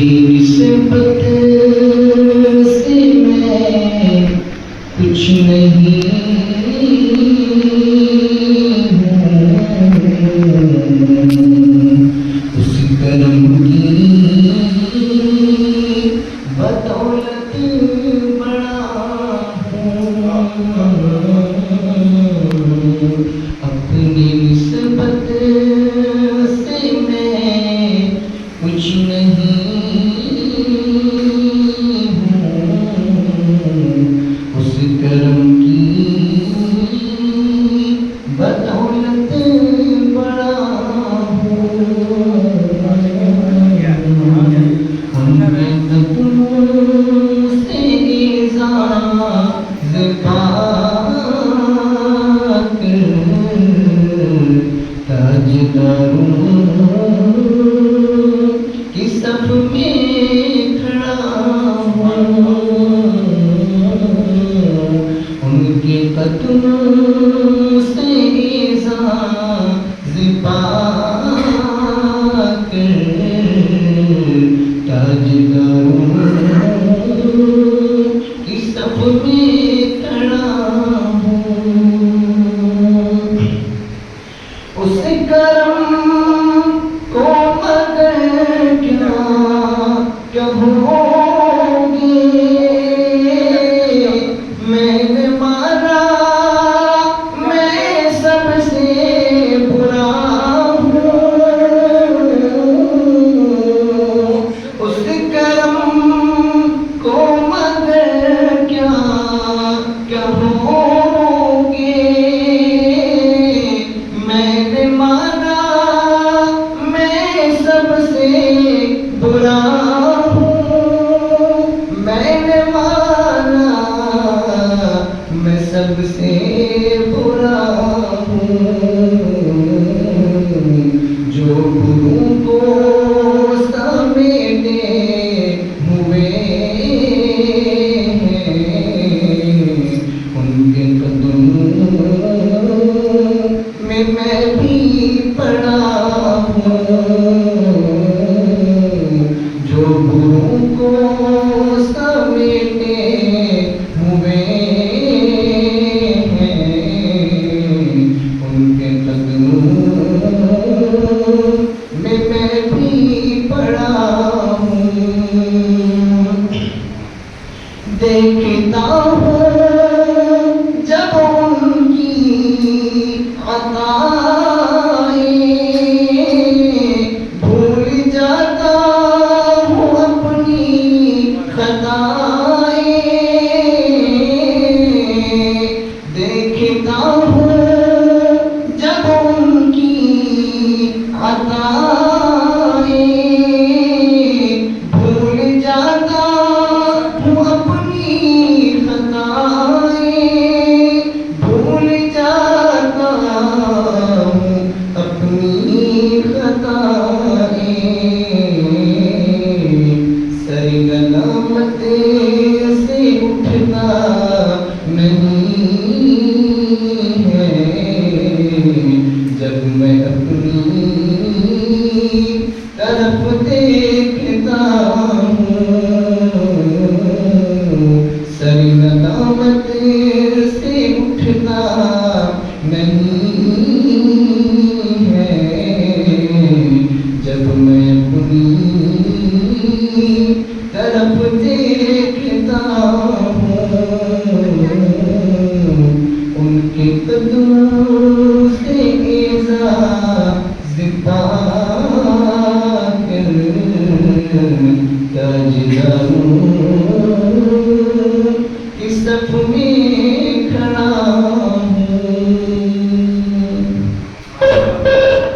निस्बत से मैं कुछ नहीं हूँ, उस करम की बदौलत बड़ा हूँ। अपनी निस्बत से मैं कुछ नहीं हूँ, उस करम की बदौलत बड़ा हूँ। हमने कदमों से एज़ाज़ पाकर ताजदारों की सफ में खड़ा हूँ। उनके कदमों से एज़ाज़ पाकर ताजदारों की सफ में खड़ा हूँ। उस करम को मगर क्या कहोगे, मैंने माना मैं सबसे बुरा हूँ। उस करम को मगर क्या कहोगे, मैंने माना मैं सबसे बुरा हूँ। मैंने माना मैं सबसे बुरा हूँ। जो गुरु को समेटे हुए हैं, उनके कदमों में मैं भी पड़ा